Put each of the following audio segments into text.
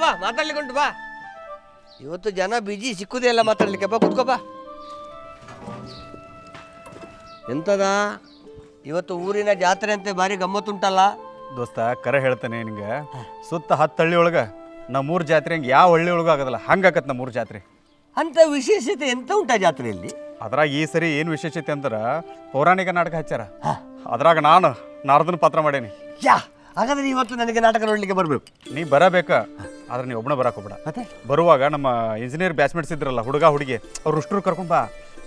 ಬಾ ಮಾತಾಡ್ಲಿಕ್ಕೆ ಬಾ. ಇವತ್ತು ಜನ ಬಿಜಿ ಸಿಕ್ಕುದೇ ಇಲ್ಲ ಮಾತಾಡ್ಲಿಕ್ಕೆ. ಬಾ ಕುತ್ಕೋ ಬಾ. ಎಂತದ ಇವತ್ತು ಊರಿನ ಜಾತ್ರೆ ಅಂತೆ ಭಾರಿ ಗಮ್ಮತ್ತುಂಟಲ್ಲ ದೋಸ್ತ. ಕರೆ ಹೇಳ್ತೇನೆ ನಿಂಗೆ, ಸುತ್ತ 10 ಹಳ್ಳಿ ಒಳಗೆ ನಮ್ಮೂರು ಜಾತ್ರೆ ಹಂಗೆ ಯಾವ ಹಳ್ಳಿ ಒಳಗೂ ಆಗೋದಿಲ್ಲ, ಹಂಗಾಕತ್ ನಮ್ಮೂರು ಜಾತ್ರೆ. ಅಂತ ವಿಶೇಷತೆ ಎಂತ ಉಂಟ ಜಾತ್ರೆಯಲ್ಲಿ? ಅದ್ರಾಗ ಈ ಸರಿ ಏನು ವಿಶೇಷತೆ ಅಂದ್ರೆ ಪೌರಾಣಿಕ ನಾಟಕ ಹಚ್ಚಾರ. ಅದ್ರಾಗ ನಾನು ನಾರದನ ಪಾತ್ರ ಮಾಡೇನಿ. ಹಾಗಾದ್ರೆ ಇವತ್ತು ನನಗೆ ನಾಟಕ ನೋಡ್ಲಿಕ್ಕೆ ಬರಬೇಕು. ನೀ ಬರಬೇಕ, ಆದ್ರೆ ನೀವು ಒಬ್ಬನೇ ಬರಕ್ಕೆ ಹೋಗ್ಬೇಡ. ಮತ್ತೆ ಬರುವಾಗ ನಮ್ಮ ಇಂಜಿನಿಯರ್ ಬ್ಯಾಚ್ಮೇಟ್ಸ್ ಇದ್ರಲ್ಲ, ಹುಡುಗ ಹುಡುಗಿ ಅವ್ರು ಅಷ್ಟರು ಕರ್ಕೊಂಡು ಬಾ.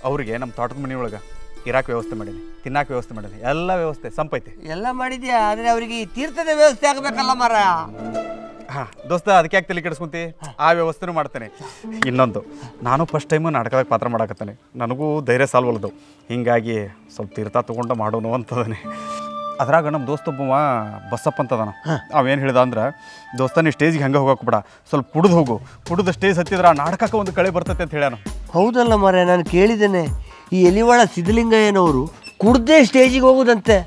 ಅವ್ರಿಗೆ ನಮ್ಮ ತೋಟದ ಮನೆ ಒಳಗೆ ಇರಾಕ್ ವ್ಯವಸ್ಥೆ ಮಾಡೀನಿ, ತಿನ್ನಾಕ ವ್ಯವಸ್ಥೆ ಮಾಡೀನಿ, ಎಲ್ಲ ವ್ಯವಸ್ಥೆ ಸಂಪೈತೆ. ಎಲ್ಲ ಮಾಡಿದ್ಯಾ, ಆದರೆ ಅವರಿಗೆ ಈ ತೀರ್ಥದ ವ್ಯವಸ್ಥೆ ಆಗಬೇಕಲ್ಲ ಮಾರ. ಹಾಂ ದೋಸ್ತ, ಅದಕ್ಕೆ ಯಾಕೆ ತಲೆ ಕೆಡಿಸ್ಕೊಂತಿ? ಆ ವ್ಯವಸ್ಥೆನೂ ಮಾಡ್ತೇನೆ. ಇನ್ನೊಂದು, ನಾನು ಫಸ್ಟ್ ಟೈಮು ನಾಟಕದಾಗ ಪಾತ್ರ ಮಾಡಾಕತ್ತೇನೆ. ನನಗೂ ಧೈರ್ಯ ಸಾಲ್ವಲ್ದು, ಹೀಗಾಗಿ ಸ್ವಲ್ಪ ತೀರ್ಥ ತೊಗೊಂಡು ಮಾಡೋನು ಅಂತದಾನೆ. ಅದ್ರಾಗ ನಮ್ಮ ದೋಸ್ತೊಬ್ಬವ ಬಸ್ಸಪ್ಪ ಅಂತದಾನ. ಅವೇನು ಹೇಳ್ದ ಅಂದ್ರೆ, ದೋಸ್ತ ನೀ ಸ್ಟೇಜಿಗೆ ಹಂಗೆ ಹೋಗಕ್ಕೆ ಸ್ವಲ್ಪ ಕುಡಿದು ಹೋಗು, ಕುಡಿದು ಸ್ಟೇಜ್ ಹತ್ತಿದ್ರೆ ಆ ನಾಟಕಕ್ಕೆ ಒಂದು ಕಳೆ ಬರ್ತೈತೆ ಅಂತ ಹೇಳ್ಯಾನ. ಹೌದಲ್ಲ ಮಾರ, ನಾನು ಕೇಳಿದ್ದೇನೆ. ಈ ಎಲಿವಾಳ ಸಿದ್ಧಲಿಂಗಯ್ಯನವರು ಕುಡ್ದೇ ಸ್ಟೇಜಿಗೆ ಹೋಗುದಂತೆ.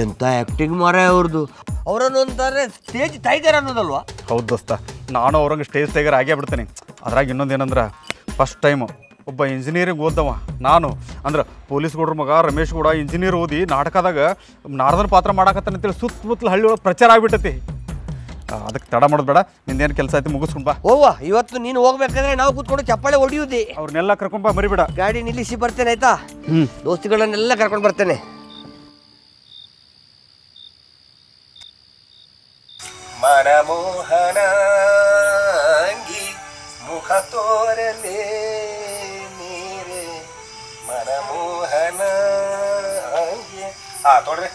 ಎಂಥ ಆ್ಯಕ್ಟಿಂಗ್ ಮಾರ ಅವ್ರದ್ದು. ಅವರನ್ನು ಅಂತಾರೆ ಸ್ಟೇಜ್ ಟೈಗರ್ ಅನ್ನೋದಲ್ವಾ? ಹೌದು ದೋಸ್ತ, ನಾನು ಅವ್ರಂಗೆ ಸ್ಟೇಜ್ ಟೈಗರ್ ಆಗೇ ಬಿಡ್ತೇನೆ. ಅದ್ರಾಗ ಇನ್ನೊಂದು ಏನಂದ್ರೆ, ಫಸ್ಟ್ ಟೈಮು ಒಬ್ಬ ಇಂಜಿನಿಯರಿಂಗ್ ಓದ್ದವ ನಾನು. ಅಂದ್ರೆ ಪೊಲೀಸ್ ಗೌಡ್ರ ಮಗ ರಮೇಶ್ ಗೌಡ ಇಂಜಿನಿಯರ್ ಓದಿ ನಾಟಕದಾಗ ನಾರದನ ಪಾತ್ರ ಮಾಡಾಕತ್ತಾನೆ ಅಂತೇಳಿ ಸುತ್ತಮುತ್ತಲ ಹಳ್ಳಿ ಒಳಗೆ ಪ್ರಚಾರ ಆಗಿಬಿಟ್ಟೈತಿ. ಅದಕ್ಕೆ ತಡ ಮಾಡೋದು ಬೇಡ, ನಿಂದೇನು ಕೆಲಸ ಐತಿ ಮುಗಿಸ್ಕೊಂಡು ಬಾ. ಓವ್ವ, ಇವತ್ತು ನೀನು ಹೋಗ್ಬೇಕಾದ್ರೆ ನಾವು ಕೂತ್ಕೊಂಡು ಚಪ್ಪಾಳೆ ಹೊಡಿಯುವುದೇ. ಅವ್ರನ್ನೆಲ್ಲ ಕರ್ಕೊಂಡ್ ಬಾ, ಮರಿಬೇಡ. ಗಾಡಿ ನಿಲ್ಲಿಸಿ ಬರ್ತೇನೆ ಆಯ್ತಾ? ದೋಸ್ತಿಗಳನ್ನೆಲ್ಲ ಕರ್ಕೊಂಡು ಬರ್ತೇನೆ. ಮನಮೋಹನ ಮುಖ ತೋರಲೇ ನೀರೆ ಮನಮೋಹನ. ತೋಡ್ರಿ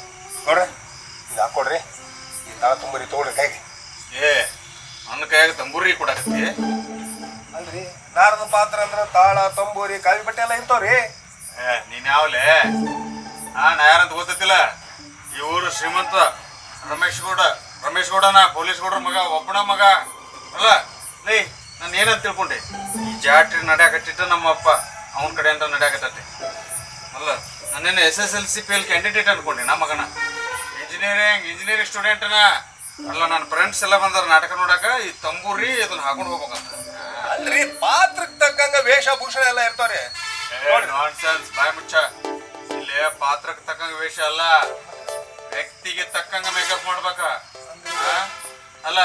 ನೋಡ್ರಿ, ಇದು ಹಾಕೊಡ್ರಿ, ಈ ತಾಳ ತುಂಬರಿ ತೋಡ್ರಿ ಕೈಗೆ. ನನ್ನ ಕೈಯಾಗ ತಂಬೂರಿ ಕೊಡಾಕತ್ತಿ ಅಲ್ರಿ, ನಾರದ ಪಾತ್ರ ಅಂದ್ರೆ ತಾಳ ತಂಬೂರಿ ಕಾವಿ ಬಟ್ಟೆ ಎಲ್ಲ ಇರ್ತಾವ್ರಿ. ನೀನ್ ಯಾವಲೇ? ನಾ ಯಾರಂತ ಗೊತ್ತಿಲ್ಲ. ಈ ಊರು ಶ್ರೀಮಂತ ರಮೇಶ್ ಗೌಡನ ಪೊಲೀಸ್ ಗೌಡ್ರ ಮಗ, ಒಬ್ಬನ ಮಗ ಅಲ್ಲ. ಲೇ, ನಾನು ಏನಂತ ತಿಳ್ಕೊಂಡೆ, ಈ ಜಾಟ್ರಿ ನಡೆಯಾಕಟ್ಟಿಟ್ಟ ನಮ್ಮ ಅಪ್ಪ ಅವನ ಕಡೆ ಅಂತ ನಡೆಯಾಕತ್ತೈತಿ ಅಲ್ಲ. ನಾನೇನು SSLC ಫೇಲ್ ಕ್ಯಾಂಡಿಡೇಟ್ ಅನ್ಕೊಂಡೆ. ನಮ್ಮ ಮಗನ ಇಂಜಿನಿಯರಿಂಗ್ ಸ್ಟೂಡೆಂಟ್ನ ಅಲ್ಲ. ನನ್ನ ಫ್ರೆಂಡ್ಸ್ ಎಲ್ಲ ಬಂದಾರ ನಾಟಕ ನೋಡಾಕ. ಈ ತಂಬೂರಿ ಇದನ್ನ ಹಾಕೊಂಡು ಹೋಗ್ಬೇಕಂತ. ಅಲ್ರಿ, ಪಾತ್ರಕ್ಕೆ ತಕ್ಕಂಗ ವೇಷಭೂಷಣ ಎಲ್ಲ ಇರ್ತಾವ್ರಿ. ನಾನ್ಸೆನ್ಸ್, ಬಾಯ್ ಮುಚ್ಚ. ಇಲ್ಲೇ ಪಾತ್ರಕ್ಕೆ ತಕ್ಕಂಗ ವೇಷ ಅಲ್ಲ, ವ್ಯಕ್ತಿಗೆ ತಕ್ಕಂಗ ಮೇಕಪ್ ಮಾಡ್ಬೇಕ. ಅಲ್ಲ,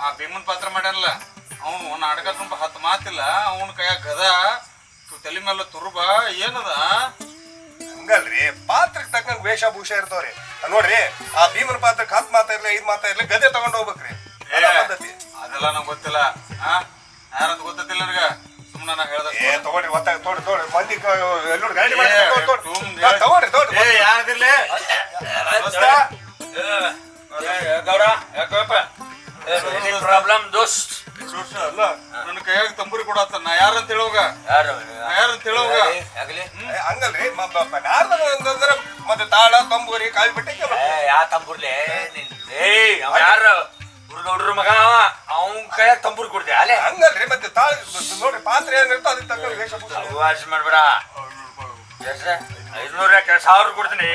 ಆ ಭೀಮನ್ ಪಾತ್ರ ಮಾಡ್ಯಾನಲ್ಲ, ಅವನು ನಾಟಕ ತುಂಬ 10 ಮಾತಿಲ್ಲ. ಅವನ ಕೈಯಾಗ ಗದ, ತಲೆ ಮೇಲೆ ತುರುಬ ಏನದ. ಹಂಗಲ್ರಿ, ಪಾತ್ರಕ್ಕೆ ತಕ್ಕಂಗ ವೇಷಭೂಷ ಇರ್ತಾವ್ರಿ. ನೋಡ್ರಿ, ಆ ಭೀಮನ್ ಪಾತ್ರಕ್ಕೆ 10 ಮಾತಾ ಇರ್ಲಿ 5 ಮಾತಾ ಇರ್ಲಿ ಗದೆ ತಗೊಂಡ್ ಹೋಗ್ಬೇಕ್ರಿ. ಅದೆಲ್ಲ ನಂಗೆ ಗೊತ್ತಿಲ್ಲ. ಯಾರಂತ ಗೊತ್ತಿಲ್ಲ ನನಗ. ಸುಮ್ಮನೆ ನಾ ಹೇಳ್ದ ತಗೊಳ್ರಿ, ತೋಡ್ರಿ ಮಂದಿ ಗಾಡಿ ತಗೊಳ್ರಿ ತೋಡ್ರಿ. ಯಾರದಿರ್ಲಿ ಗೌಡ, ಯಾಕಪ್ಪ ಪ್ರಾಬ್ಲಮ್ ದೋಸ್ತ್? ಅಲ್ಲ, ನನ್ನ ಕೈಯಾಗ ತಂಬೂರಿ ಕೊಡತ್ತ. ನಾ ಯಾರಂತ ಹೇಳೋಗ, ಯಾರಂತ ಹೇಳೋಗ. ಹಂಗಲ್ರಿ, ನಾರ್ದಂದ್ರೆ ಮತ್ತೆ ತಾಳ ತಂಬೂರಿ ಕಾವಿ ಬಟ್ಟೆ. ಯಾ ತಂಬೂರ್ಲೆ? ಯಾರು ಹುಡುಗೌಡ್ರ ಮಗ, ಅವನ್ ಕೈಯಾಗ ತಂಬೂರಿ ಕೊಡ್ತೀಯ ಅಲ್ಲೇ? ಹಂಗಲ್ರಿ, ಮತ್ತೆ ತಾಳ ನೋಡ್ರಿ ಪಾತ್ರ ಏನಿರ್ತ ಅದಕ್ಕೆ ತಕ್ಕ ವೇಷಭೂಷಣ. ವಾಸಿ ಮಾಡ್ಬೇಡ. 500 ಯಾಕೆ 1000 ಕೊಡ್ತೀನಿ.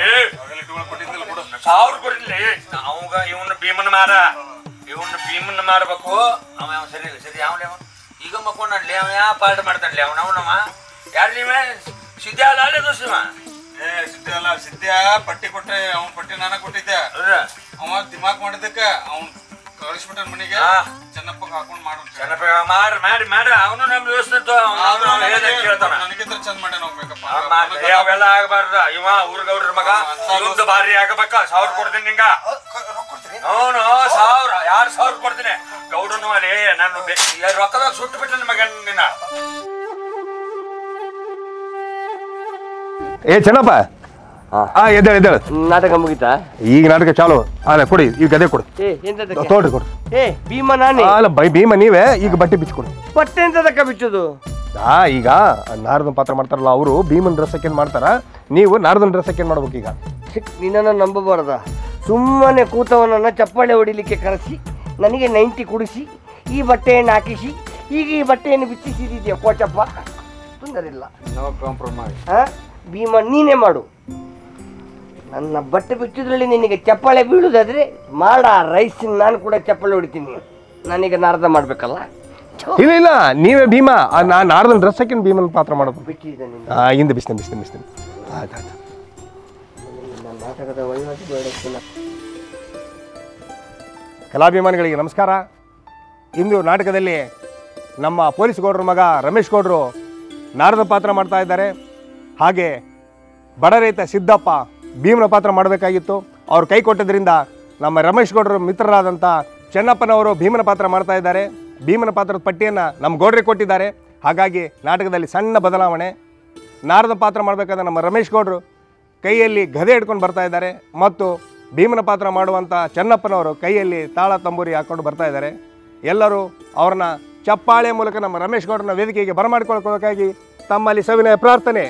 1000 ಕೊಡ್ತೀನಿ. ಅವಾಗ ಇವನ್ನ ಭೀಮನ್ ಮಾರಬೇಕು. ಅವ ಸರಿ ಇಲ್ಲ, ಸರಿ ಅವನ ಈಗ ಮಕ್ಕೊಂಡ್ಲಿ. ಅವ ಯಾವ ಪಾಠ ಮಾಡ್ತಾನ್ಲಿ ಅವನವ. ಯಾರು ನೀವೇ? ಸಿದ್ಧ ಅಲ್ಲ ಅಲ್ಲೇ ದೋಸ್ತ? ಸಿದ್ಧ ಅಲ್ಲ, ಸಿದ್ಧ ಪಟ್ಟಿ ಕೊಟ್ಟೆ. ಅವ್ನ ಪಟ್ಟಿ ನಾನ ಕೊಟ್ಟಿದ್ದೆ. ಅವ ದಿಮಾಕ್ ಮಾಡಿದ್ದಕ್ಕ ಅವ್ನು ಕಳಿಸ್ಬಿಟ್ಟ ಮನೆಗೆ. ಚೆನ್ನಪ್ಪ ಹಾಕೊಂಡ್ ಮಾಡ. ಚೆನ್ನಪ್ಪ ಮಾಡಿ ಅವನು ನಮ್ ದೋಸ್ತ ಕೇಳ್ತಾನ. ನನಗಿಂತ ಚಂದ ಮಾಡ್ಯಾನ ಹೋಗ್ಬೇಕಪ್ಪ. ಅವೆಲ್ಲ ಆಗಬಾರ್ದ. ಇವ ಊರ್ಗೌಡ್ರ ಮಗ ಇವಂದು ಭಾರಿ ಆಗಬೇಕ. 1000 ಕೊಡ್ತೀನಿ ನಿಂಗ. ಅವನು 1000 ಯಾರು 1000 ಕೊಡ್ತೀನಿ. ಗೌಡನು ಅಲ್ಲಿ ನಾನು ರೊಕ್ಕದಾಗ ಸುಟ್ಟು ಬಿಟ್ಟನ ಮಗ ನಿನ್ನ. ಚೆನ್ನಪ್ಪ, ಎದ್ದೇಳು. ನಾಟಕ ಮುಗಿತಾ? ಈಗ ನಾಟಕ ಚಾಲು. ಅಲ್ಲ ಕೊಡಿ, ಈಗ ಗದೆ ಕೊಡು. ತೋಡ್ರಿ ಕೊಡು. ಭೀಮ ನಾನೇ ಅಲ್ಲ, ಭೀಮ ನೀವೇ. ಈಗ ಬಟ್ಟೆ ಬಿಚ್ಕೊಡಿ. ಬಟ್ಟೆ ಎಂತದಕ್ಕ ಬಿಚ್ಚೋದು? ಈಗ ನಾರದನ್ ಪಾತ್ರ ಮಾಡ್ತಾರಲ್ಲ, ಅವರು ಭೀಮನ್ ಡ್ರೆಸ್ ಹಾಕೇನ್ ಮಾಡ್ತಾರ, ನೀವು ನಾರದನ್ ಡ್ರೆಸ್ ಹಾಕೇನ್ ಮಾಡ್ಬೇಕು. ಈಗ ನಿನ್ನನ್ನು ನಂಬಬಾರ್ದ. ಸುಮ್ಮನೆ ಕೂತವನನ್ನ ಚಪ್ಪಾಳೆ ಹೊಡಿಲಿಕ್ಕೆ ಕರೆಸಿ, ನನಗೆ 90 ಕುಡಿಸಿ, ಈ ಬಟ್ಟೆಯನ್ನು ಹಾಕಿಸಿ, ಈಗ ಈ ಬಟ್ಟೆಯನ್ನು ಬಿಚ್ಚಿಸಿದೀಯ ಕೋಚಪ್ಪ. ತೊಂದರಿಲ್ಲ, ನೋ ಕಾಂಪ್ರಮೈಸ್. ಭೀಮ ನೀನೇ ಮಾಡು. ನನ್ನ ಬಟ್ಟೆ ಬಿಚ್ಚಿದ್ರಲ್ಲಿ ನಿನಗೆ ಚಪ್ಪಾಳೆ ಬೀಳುದಾದ್ರೆ ಮಾಡ ರೈಸ್, ನಾನು ಕೂಡ ಚಪ್ಪಾಳೆ ಹೊಡಿತೀನಿ. ನಾನೀಗ ನಾರದ ಮಾಡ್ಬೇಕಲ್ಲ. ಇಲ್ಲ ಇಲ್ಲ, ನೀವೇ ಭೀಮಾ. ನಾಡ್ದನ್ ಡ್ರೆಸ್ ಹಾಕಿನ ಭೀಮನ ಪಾತ್ರ ಮಾಡೋದು. ಬಿಟ್ಟಿದ್ದೆ ನಿನ್ನ ಹಿಂದೆ ಬಿಸ್ತೇನೆ. ಆಯ್ತು. ನನ್ನ ನಾಟಕದ ವಹಿವಾಟು ಬೇಡ. ಕಲಾಭಿಮಾನಿಗಳಿಗೆ ನಮಸ್ಕಾರ. ಇಂದು ನಾಟಕದಲ್ಲಿ ನಮ್ಮ ಪೊಲೀಸ್ ಗೌಡ್ರ ಮಗ ರಮೇಶ್ ಗೌಡರು ನಾರದ ಪಾತ್ರ ಮಾಡ್ತಾ ಇದ್ದಾರೆ. ಹಾಗೆ ಬಡ ರೈತ ಸಿದ್ದಪ್ಪ ಭೀಮನ ಪಾತ್ರ ಮಾಡಬೇಕಾಗಿತ್ತು. ಅವ್ರು ಕೈ ಕೊಟ್ಟಿದ್ದರಿಂದ ನಮ್ಮ ರಮೇಶ್ ಗೌಡರು ಮಿತ್ರರಾದಂಥ ಚೆನ್ನಪ್ಪನವರು ಭೀಮನ ಪಾತ್ರ ಮಾಡ್ತಾ ಇದ್ದಾರೆ. ಭೀಮನ ಪಾತ್ರದ ಪಟ್ಟಿಯನ್ನು ನಮ್ಮ ಗೌಡ್ರಿಗೆ ಕೊಟ್ಟಿದ್ದಾರೆ. ಹಾಗಾಗಿ ನಾಟಕದಲ್ಲಿ ಸಣ್ಣ ಬದಲಾವಣೆ. ನಾರದ ಪಾತ್ರ ಮಾಡಬೇಕಾದ್ರೆ ನಮ್ಮ ರಮೇಶ್ ಗೌಡರು ಕೈಯಲ್ಲಿ ಗದೆ ಹಿಡ್ಕೊಂಡು ಬರ್ತಾ ಇದ್ದಾರೆ ಮತ್ತು ಭೀಮನ ಪಾತ್ರ ಮಾಡುವಂಥ ಚೆನ್ನಪ್ಪನವರು ಕೈಯಲ್ಲಿ ತಾಳ ತಂಬೂರಿ ಹಾಕ್ಕೊಂಡು ಬರ್ತಾ ಇದ್ದಾರೆ. ಎಲ್ಲರೂ ಅವ್ರನ್ನ ಚಪ್ಪಾಳೆ ಮೂಲಕ ನಮ್ಮ ರಮೇಶ್ ಗೌಡರನ್ನ ವೇದಿಕೆಗೆ ಬರಮಾಡಿಕೊಳ್ಳಬೇಕಾಗಿ ತಮ್ಮಲ್ಲಿ ಸವಿನಯ ಪ್ರಾರ್ಥನೆ.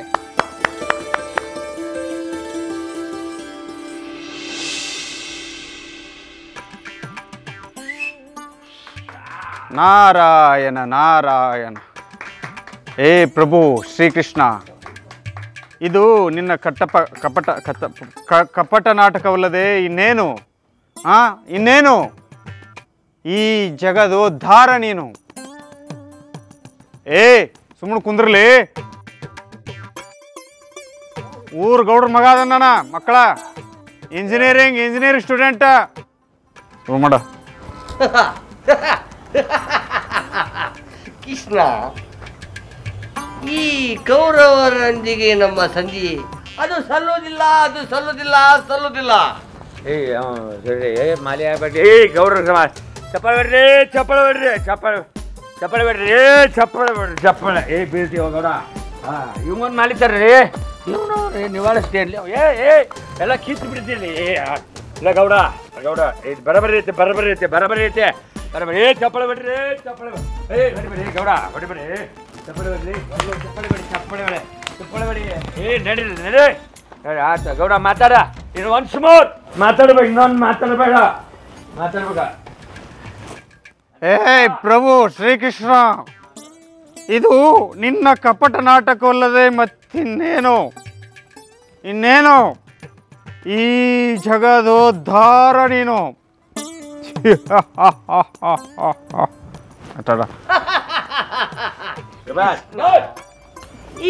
ನಾರಾಯಣ ನಾರಾಯಣ. ಏ ಪ್ರಭು ಶ್ರೀಕೃಷ್ಣ, ಇದು ನಿನ್ನ ಕಪಟ ನಾಟಕವಲ್ಲದೆ ಇನ್ನೇನು? ಇನ್ನೇನು? ಈ ಜಗದೋದ್ಧಾರ ನೀನು. ಸುಮ್ಮನೆ ಕುಂದ್ರಲಿ. ಊರ್ ಗೌಡ್ರ ಮಗ ಅದನ್ನ ಮಕ್ಕಳ ಇಂಜಿನಿಯರಿಂಗ್ ಸ್ಟೂಡೆಂಟ್ ಮಾಡ. ಕೃಷ್ಣ, ಈ ಕೌರವರೊಂದಿಗೆ ನಮ್ಮ ಸಂಧಿ ಅದು ಸಲ್ಲುವುದಿಲ್ಲ. ಮಾಲಿ ಆಗ್ಬೇಡಿ. ಗೌಡ್ರ ಚಪ್ಪಳ ಬಿಡ್ರಿ, ಚಪ್ಪಳ ಬೀಳ್ತೀವ ಗೌಡ. ಇವಂಗೊಂದು ಮಾಲಿತಾರ್ರಿ, ಇವನು ನಿವಾಳಿಸ್ತೇನೆ. ಎಲ್ಲ ಕಿತ್ತು ಬಿಡ್ತೀನಿ. ಇಲ್ಲ ಗೌಡ ಬರಬರಿ ಐತೆ. ಚಪ್ಪಳ ಬಿಡ್ರಿ, ಗೌಡ ಹೊಡಿಬೇಡಿ. ಚಪ್ಪಳ ಬಿಡಿ. ನಡೀರಿ. ಆಯ್ತು ಗೌಡ, ಮಾತಾಡ. ಇನ್ನು ಒನ್ಸ್ ಮೋರ್ ಮಾತಾಡ್ಬೇಕು. ಇನ್ನೊಂದು ಮಾತಾಡ್ಬೇಕ. ಪ್ರಭು ಶ್ರೀಕೃಷ್ಣ, ಇದು ನಿನ್ನ ಕಪಟ ನಾಟಕವಲ್ಲದೆ ಮತ್ತಿನ್ನೇನು? ಈ ಜಗದೋದ್ಧಾರ ನೀನು.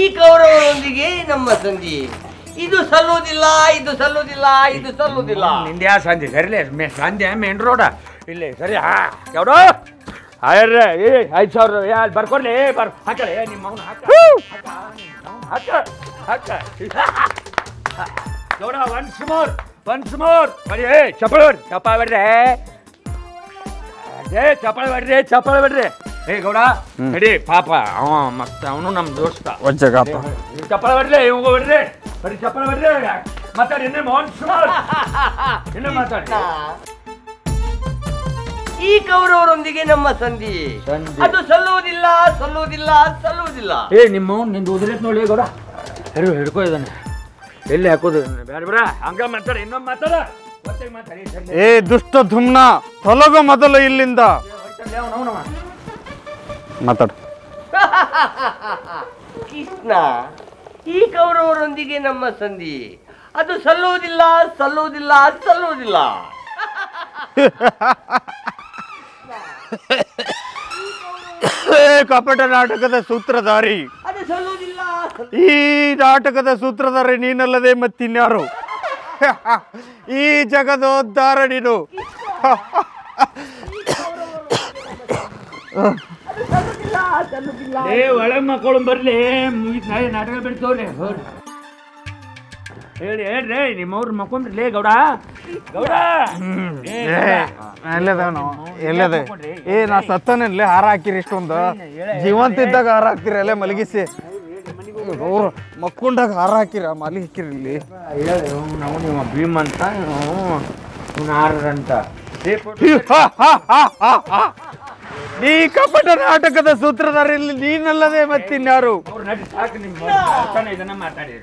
ಈ ಕೌರವರೊಂದಿಗೆ ನಮ್ಮ ಸಂಧಿ ಇದು ಸಲ್ಲುವುದಿಲ್ಲ. ನಿಂದ್ಯಾ ಸಂಧಿ ಸರಿಲೇ? ಸಂಧಿ ಮೇನ್ ರೋಡ ಇಲ್ಲಿ ಸರಿ. ಯಾವ್ದು 5,000 ಬರ್ಕೊಡ್ಲಿ. ಹಾಕಳೆ ನಿಮ್ಮ ಅವನು ಹಾಕ. ಗೌಡ ಒನ್ಸ್ ಮೋರ್ ಬರೀ. ಚಪ್ಪಳ ಬಿಡ್ರಿ. ಗೌಡ ನಡಿ. ಪಾಪ ಅವ ಮತ್ತೆ ಅವನು ನಮ್ಮ ದೋಸ್ತ. ಚಪ್ಪಳ ಬಿಡ್ರಿ. ಇವಾಗ ಬಿಡ್ರಿ. ಬರೀ ಚಪ್ಪಳ ಬಿಡ್ರಿ. ಮಾತಾಡಿ. ಇನ್ನ ಮಾತಾಡಿ. ಈ ಕೌರವರೊಂದಿಗೆ ನಮ್ಮ ಸಂಧಿ ಅದು ಸಲ್ಲುವುದಿಲ್ಲ. ನಿಮ್ಮ ನಿಂದು ಉದ್ರೇತ್ ನೋಡಿ ಗೌಡ. ಹಿಡ್ಕೋ ಇದನ್ನ. ಎಲ್ಲಿ ಹಾಕೋದು? ಬೇಡ ಹಂಗ ಮಾತಾಡ. ಇನ್ನೊಮ್ಮೆ ಮಾತಾಡ. ದುಷ್ಟ ಧುಮ್ನ, ತೊಲಗು ಮೊದಲು ಇಲ್ಲಿಂದ. ಮಾತಾಡ. ಕೃಷ್ಣ, ಈ ಕೌರವರೊಂದಿಗೆ ನಮ್ಮ ಸಂಧಿ ಅದು ಸಲ್ಲುವುದಿಲ್ಲ. ಕಪಟ ನಾಟಕದ ಸೂತ್ರಧಾರಿ, ಅದು ಸಲ್ಲುವುದಿಲ್ಲ. ಈ ನಾಟಕದ ಸೂತ್ರಧಾರಿ ನೀನಲ್ಲದೆ ಮತ್ತಿನ್ಯಾರು? ಈ ಜಗದೋದ್ಧಾರ ನೀನು. ಒಳಗ್ ಮಕ್ಕಳು ಬರ್ಲಿ. ನಾಟಕ ಬಿಡ್ತವ್ರಿ. ಹೇಳ್ರಿ ನಿಮ್ಮವ್ರ ಮಕ್ಕೊಂಡ್ರಿ. ಗೌಡ ಎಲ್ಲದ? ನಾ ಸತ್ತನಲ್ಲಿ ಹಾರ ಹಾಕಿರಿ. ಇಷ್ಟೊಂದು ಜೀವಂತ ಇದ್ದಾಗ ಹಾರ ಹಾಕ್ತಿರಿ. ಅಲ್ಲೇ ಮಲಗಿಸಿ ಅವ್ರು ಮಕ್ಕೊಂಡಾಗ ಹಾರ ಹಾಕಿರ ಮಲಗಿ ಹಾಕಿರಿ. ಇಲ್ಲಿ ನಾವು ನಿಮ್ಮ ಭೀಮ್ ಅಂತ ಹಾರಂತ. ನೀ ಕಪಟ ನಾಟಕದ ಸೂತ್ರಧಾರಲ್ಲಿ ನೀನಲ್ಲದೆ ಮತ್ತಿನ್ಯಾರು? ಇದನ್ನ ಮಾತಾಡಿ